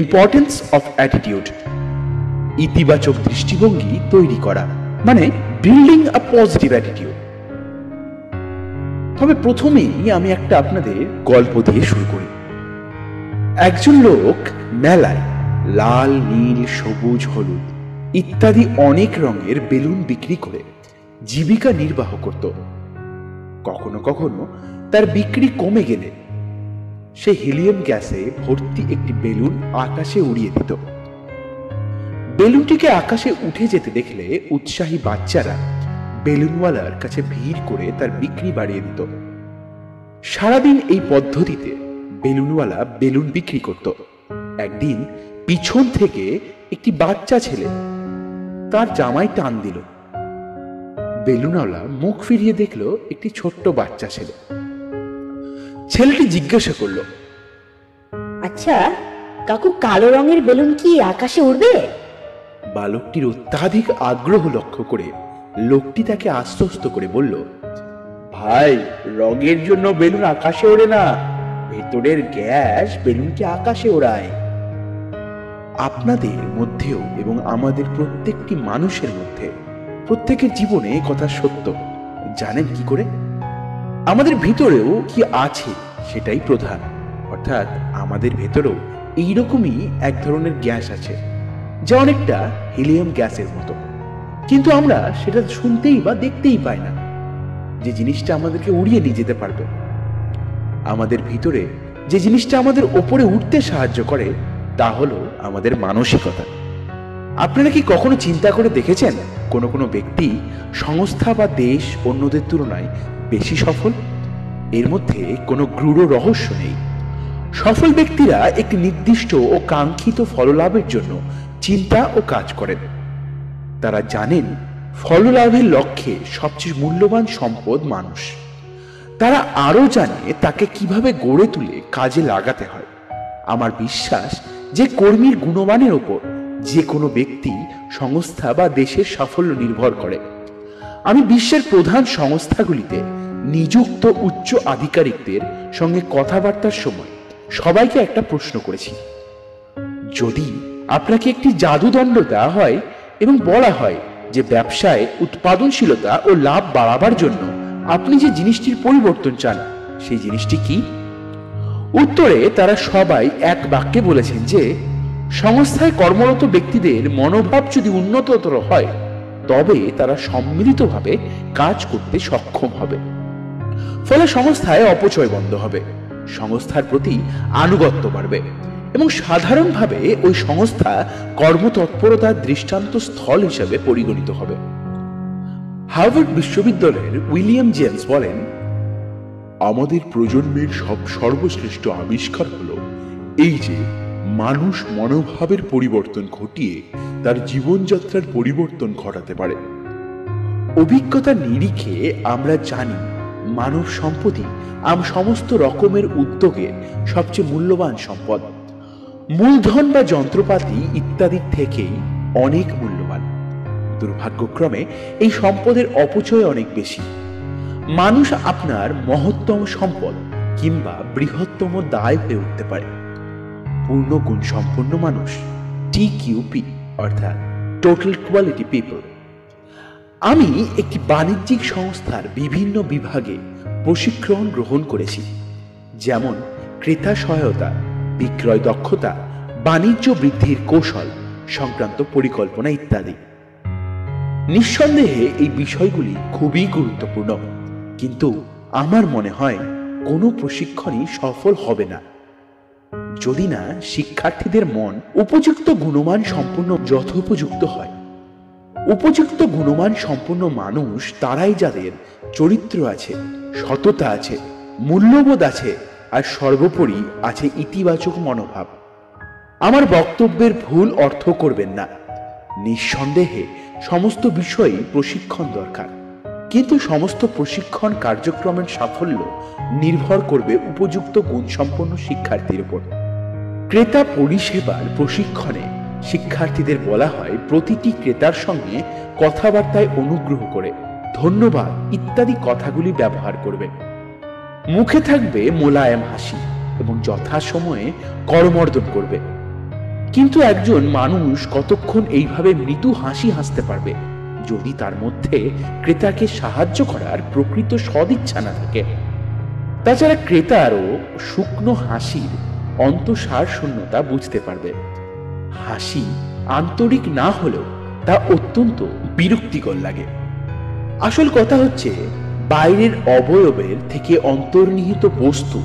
Importance of attitude, ইতিবাচক দৃষ্টিভঙ্গি তৈরি করা, মানে বিল্ডিং আ পজিটিভ অ্যাটিটিউড। তবে প্রথমেই আমি একটা আপনাদের গল্প দিয়ে শুরু করি। একজন লোক মেলায় লাল, নীল, সবুজ, হলুদ ইত্যাদি অনেক রঙের বেলুন বিক্রি করে জীবিকা নির্বাহ করত। কখনো কখনো তার বিক্রি কমে গেলে সে হিলিয়াম গ্যাসে ভর্তি একটি বেলুন আকাশে উড়িয়ে দিত। বেলুনটিকে আকাশে উঠে যেতে দেখলে উৎসাহী বাচ্চারা বেলুনওয়ালার কাছে ভিড় করে তার বিক্রি বাড়িয়ে দিত। সারাদিন এই পদ্ধতিতে বেলুনওয়ালা বেলুন বিক্রি করত। একদিন পিছন থেকে একটি বাচ্চা ছেলে তার জামায় টান দিল। বেলুনওয়ালা মুখ ফিরিয়ে দেখল একটি ছোট্ট বাচ্চা ছেলে। ছেলেটি জিজ্ঞাসা করল, আচ্ছা কাকু, কালো রঙের বেলুন কি আকাশে উড়বে? বালকটির অত্যাধিক আগ্রহ লক্ষ্য করে লোকটি তাকে আশ্বস্ত করে বলল, ভাই, রঙের জন্য বেলুন আকাশে ওড়ে না, ভেতরের গ্যাস বেলুনকে আকাশে ওড়ায়। আপনাদের মধ্যেও এবং আমাদের প্রত্যেকটি মানুষের মধ্যে প্রত্যেকের জীবনে কথা সত্য। জানেন কি করে? আমাদের ভিতরেও কি আছে সেটাই প্রধান। অর্থাৎ আমাদের ভেতরেও এইরকমই এক ধরনের গ্যাস আছে, যা অনেকটা হিলিয়াম গ্যাসের মতো, কিন্তু আমরা সেটা শুনতেই বা দেখতেই পাই না। যে জিনিসটা আমাদেরকে উড়িয়ে নিয়ে যেতে পারবে, আমাদের ভিতরে যে জিনিসটা আমাদের ওপরে উঠতে সাহায্য করে, তা হলো আমাদের মানসিকতা। আপনারা কি কখনো চিন্তা করে দেখেছেন কোনো কোনো ব্যক্তি, সংস্থা বা দেশ অন্যদের তুলনায় বেশি সফল? এর মধ্যে কোনো গূঢ় রহস্য নেই। সফল ব্যক্তিরা একটি নির্দিষ্ট ও কাঙ্ক্ষিত ফললাভের জন্য চিন্তা ও কাজ করেন। তারা জানেন ফললাভের লক্ষ্যে সবচেয়ে মূল্যবান সম্পদ মানুষ। তারা আরো জানে তাকে কিভাবে গড়ে তুলে কাজে লাগাতে হয়। আমার বিশ্বাস যে কর্মীর গুণমানের ওপর যে কোনো ব্যক্তি, সংস্থা বা দেশের সাফল্য নির্ভর করে। আমি বিশ্বের প্রধান সংস্থাগুলিতে নিযুক্ত উচ্চ আধিকারিকদের সঙ্গে কথাবার্তার সময় সবাইকে একটা প্রশ্ন করেছি, যদি আপনাকে একটি জাদুদণ্ড দেওয়া হয় এবং বলা হয় যে ব্যবসায় উৎপাদনশীলতা ও লাভ বাড়াবার জন্য আপনি যে জিনিসটির পরিবর্তন চান, সেই জিনিসটি কি? উত্তরে তারা সবাই এক বাক্যে বলেছেন যে সংস্থায় কর্মরত ব্যক্তিদের মনোভাব যদি উন্নততর হয়, তবে তারা সম্মিলিতভাবে কাজ করতে সক্ষম হবে। ফলে সংস্থায় অপচয় বন্ধ হবে, সংস্থার প্রতি আনুগত্য বাড়বে এবং সাধারণভাবে ওই সংস্থা কর্মতৎপরতার দৃষ্টান্ত স্থল হিসেবে পরিগণিত হবে। হার্ভার্ড বিশ্ববিদ্যালয়ের উইলিয়াম জেমস বলেন, আমাদের প্রজন্মের সর্বশ্রেষ্ঠ আবিষ্কার হলো এই যে মানুষ মনোভাবের পরিবর্তন ঘটিয়ে তার জীবনযাত্রার পরিবর্তন ঘটাতে পারে। অভিজ্ঞতার নিরিখে আমরা জানি মানব সম্পদই সমস্ত রকমের উদ্যোগে সবচেয়ে মূল্যবান সম্পদ। মূলধন বা যন্ত্রপাতি ইত্যাদি থেকেই অনেক মূল্যবান। দুর্ভাগ্যক্রমে এই সম্পদের অপচয় অনেক বেশি। মানুষ আপনার মহত্তম সম্পদ কিংবা বৃহত্তম দায় হয়ে উঠতে পারে। পূর্ণ গুণ সম্পন্ন মানুষ, TQP অর্থাৎ টোটাল কোয়ালিটি পিপল। আমি একটি বাণিজ্যিক সংস্থার বিভিন্ন বিভাগে প্রশিক্ষণ গ্রহণ করেছি, যেমন ক্রেতা সহায়তা, বিক্রয় দক্ষতা, বাণিজ্য বৃদ্ধির কৌশল সংক্রান্ত পরিকল্পনা ইত্যাদি। নিঃসন্দেহে এই বিষয়গুলি খুবই গুরুত্বপূর্ণ, কিন্তু আমার মনে হয় কোনো প্রশিক্ষণই সফল হবে না যদি না শিক্ষার্থীদের মন উপযুক্ত গুণমান সম্পূর্ণ যথোপযুক্ত হয়। উপযুক্ত গুণমান সম্পূর্ণ মানুষ তারাই যাদের চরিত্র আছে, সততা আছে, মূল্যবোধ আছে আর সর্বোপরি আছে ইতিবাচক মনোভাব। আমার বক্তব্যের ভুল অর্থ করবেন না। নিঃসন্দেহে সমস্ত বিষয়েই প্রশিক্ষণ দরকার, কিন্তু সমস্ত প্রশিক্ষণ কার্যক্রমের সাফল্য নির্ভর করবে উপযুক্ত গুণসম্পন্ন শিক্ষার্থীর উপর। ক্রেতা পরিষেবার প্রশিক্ষণে শিক্ষার্থীদের বলা হয় প্রতিটি ক্রেতার সঙ্গে কথাবার্তায় অনুগ্রহ করে ধন্যবাদ ইত্যাদি কথাগুলি ব্যবহার করবে। মুখে থাকবে মোলায়েম হাসি এবং যথাসময়ে করমর্দন করবে। কিন্তু একজন মানুষ কতক্ষণ এইভাবে মৃদু হাসি হাসতে পারবে যদি তার মধ্যে ক্রেতাকে সাহায্য করার প্রকৃত সদিচ্ছা না থাকে? তাছাড়া ক্রেতারও শুকনো হাসির অন্তঃসার শূন্যতা বুঝতে পারবে। হাসি আন্তরিক না হলেও তা অত্যন্ত বিরক্তিকর লাগে। আসল কথা হচ্ছে, বাইরের অবয়বের থেকে অন্তর্নিহিত বস্তু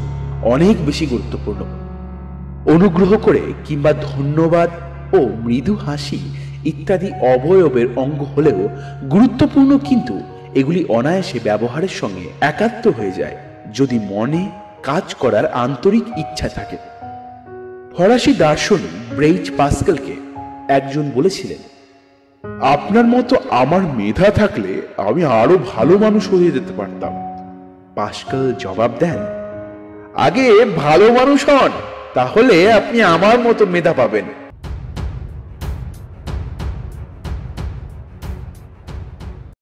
অনেক বেশি গুরুত্বপূর্ণ। অনুগ্রহ করে কিংবা ধন্যবাদ ও মৃদু হাসি ইত্যাদি অবয়বের অঙ্গ হলেও গুরুত্বপূর্ণ, কিন্তু এগুলি অনায়াসে ব্যবহারের সঙ্গে একাত্ম হয়ে যায় যদি মনে কাজ করার আন্তরিক ইচ্ছা থাকে। ফরাসি দার্শনিক ব্লেইজ পাস্কালকে একজন বলেছিলেন, আপনার মতো আমার মেধা থাকলে আমি আরো ভালো মানুষ হয়ে যেতে পারতাম। পাস্কাল জবাব দেন, আগে ভালো মানুষ হন, তাহলে আপনি আমার মতো মেধা পাবেন।